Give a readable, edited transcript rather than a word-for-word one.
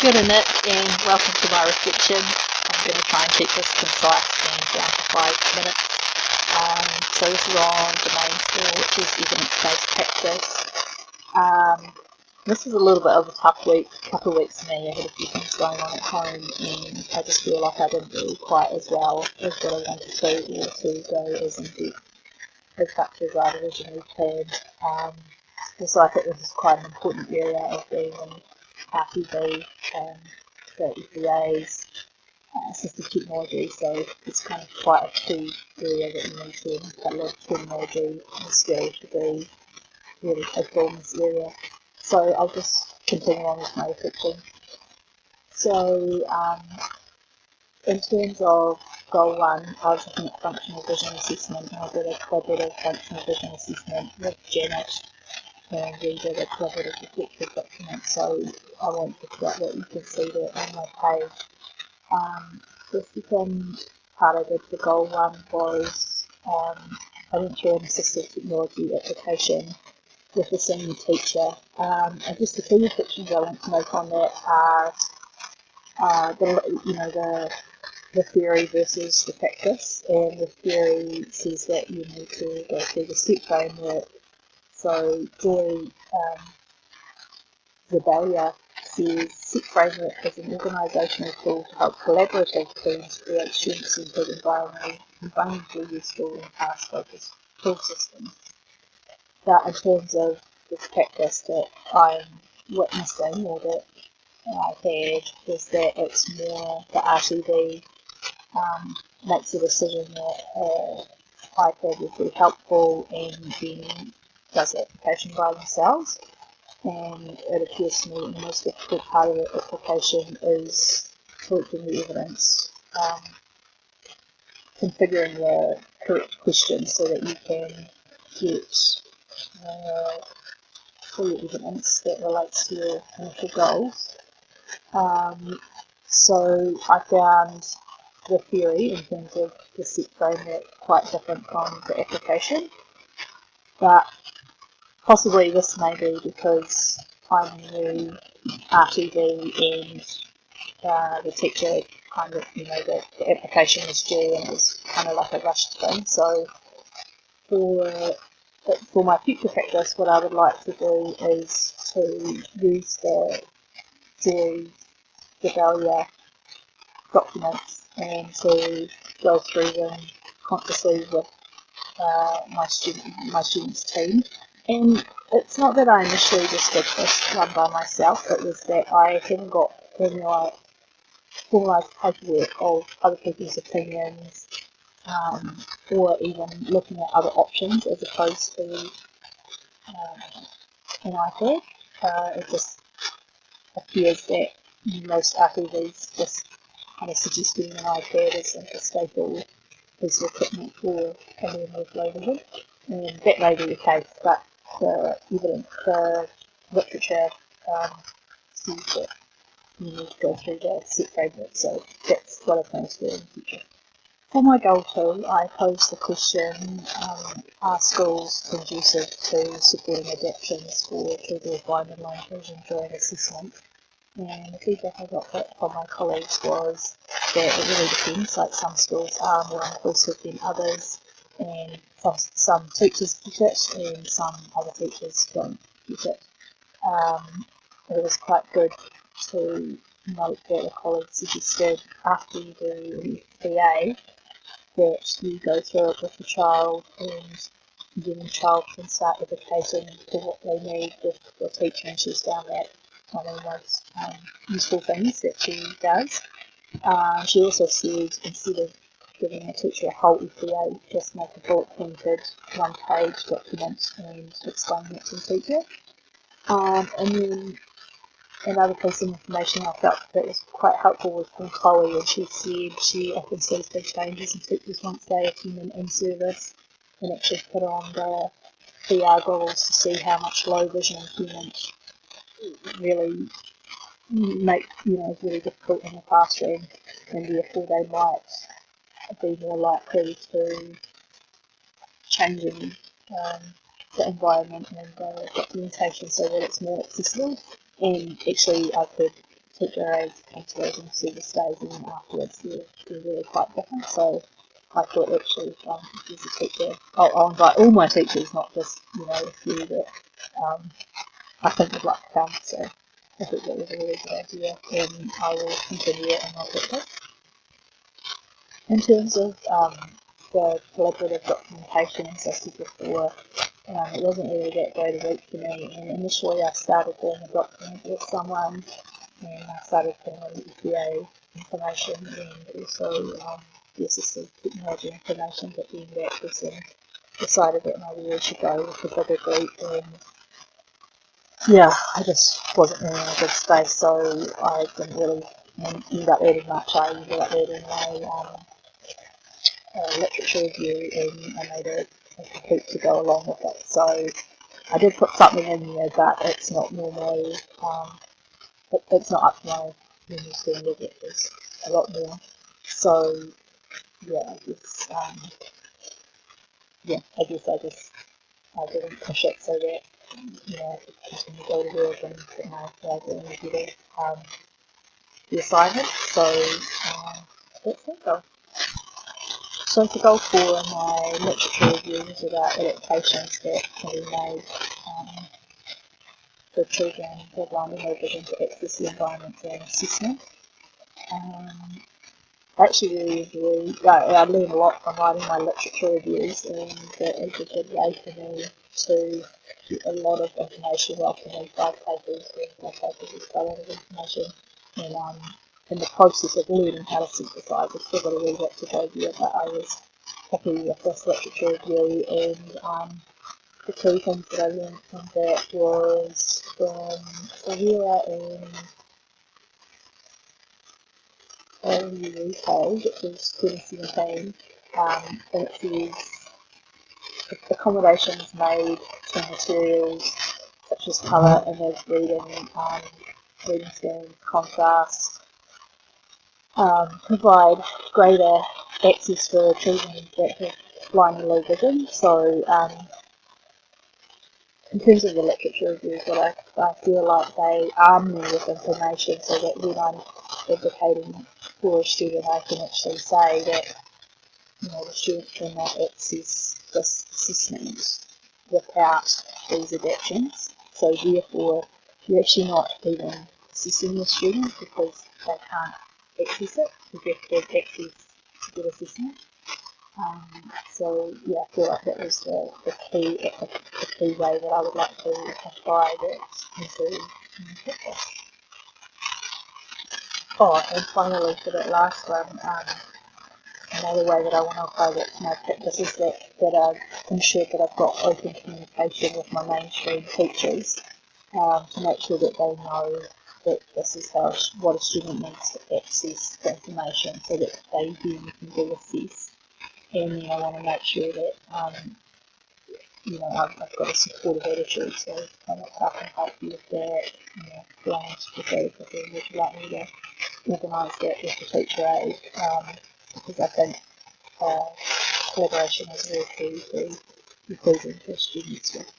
Good in it, and welcome to my reflection. I'm going to try and keep this concise and down to 5 minutes. So this is on domain 4, which is evidence-based practice. This was a little bit of a tough week, couple of weeks for me. I had a few things going on at home, and I just feel like I didn't do quite as well as what I wanted to, or to go as in depth as much as I'd originally planned. So I think this is quite an important area of being in RTV, the FBA's assistive technology, so it's kind of quite a key area that you need to learn quite a lot of terminology and skills to be really capable in this area. So I'll just continue on with my reflection. So in terms of goal 1, I was looking at functional vision assessment, and I did a collaborative functional vision assessment with Janet, and we did a collaborative reflective document, so I won't talk about that, you can see that on my page. The second part I did for goal 1 was I went through an assistive technology application with a senior teacher. And just the key reflections I want to make on that are the theory versus the practice. And the theory says that you need to go through the STEP framework. So Joy Zabalia says STEP framework is an organisational tool to help collaborative teams create student-centred environmentally useful and task-focused tool systems. But in terms of this practice that I'm witnessing, or that I've had, is that it's more the RTV makes a decision that iPad would be helpful and then does the application by themselves. And it appears to me the most difficult part of the application is collecting the evidence, configuring the correct questions so that you can get full evidence that relates to your initial goals. So I found the theory in terms of the STEP framework quite different from the application, but possibly this may be because I'm new RTV and the teacher kind of, the application was due and it was kind of like a rushed thing. So for my future practice, what I would like to do is to use the Joy Zabalia documents and to go through them consciously with my students' team. And it's not that I initially just did this one by myself, it was that I hadn't got formalised paperwork of other people's opinions, or even looking at other options as opposed to an iPad. It just appears that most RTVs just kind of suggesting an iPad as a staple piece of equipment for camera and flow vision. And that may be the case, but the evidence, the literature says that you need to go through the STEP framework, so that's what I plan to do in the future. For my goal 2, I posed the question, are schools conducive to supporting adaptations for people with blind and lone vision during assessment? And the feedback I got from my colleagues was that it really depends, like some schools are more inclusive than others, and some teachers get it and some other teachers don't get it. It was quite good to note that a colleague suggested after you do BA that you go through it with the child, and then the child can start advocating for what they need with the teacher, and she's found that one of the most useful things that she does. She also said instead of giving a teacher a whole FBA, just make a bullet pointed 1-page document and explain that to the teacher. And then another piece of information I felt that was quite helpful was from Chloe, and she said she often sees big changes in teachers once they attend an in-service and actually put on the VR goggles to see how much low vision impairment really make really difficult in the classroom, and therefore they might be more likely to changing the environment and the documentation so that it's more accessible. And actually I could teacher aides come to those on service days, and then afterwards they're really quite different. So I thought actually, as a teacher, I'll invite all my teachers, not just a few that I think would like to come. So I think that was a really good idea, and I will continue it in my practice. In terms of the collaborative documentation, as I said before, it wasn't really that great a week for me, and initially I started doing a document with someone, and I started putting in EPA information and also the assistive technology information, but then that person decided that maybe we should go with a bigger group, and yeah, I just wasn't really in a good space, so I didn't really end up adding much. I ended up adding a literature review, and I made a complete to go along with it. So I did put something in there, but it's not normally, it's not up to my normal standard. It was a lot more. So yeah, I guess I didn't push it so that I could continue to go to work and put my flag in and get the assignment. So that's it though. So to go for my literature review is about adaptations that can be made for children who are blind and low vision to access the environment during assessment. I actually really enjoy, I learned a lot from writing my literature reviews, and it's a good way for me to get a lot of information rather than 5 papers, and 5 papers is quite a lot of information. And in the process of learning how to synthesize, I've still got a little bit to go there, but I was happy with this literature review, and the key things that I learned from that was from Sahira and UK, which was 2017, and it says accommodations made to materials such as colour, image, reading, reading scheme, contrast, provide greater access for children that have blind and low vision. So in terms of the literature reviews, what I feel like they arm me with information so that when I'm advocating for a student, I can actually say that the student cannot access this assessment without these adaptations. So therefore, you're actually not even assessing the student because they can't access it. You have to have access to get assessment. So yeah, I feel like that was the key way that I would like to apply that into practice. Oh, and finally for that last one, another way that I want to apply that to my practice is that I've ensured that I've got open communication with my mainstream teachers to make sure that they know that this is what a student needs to access the information so that they then can do assess. And then I want to make sure that I've got a supportive attitude, so I can help you with that. Specifically, would you like me to organise that with the teacher aid? Because I think collaboration is very key to improving for students with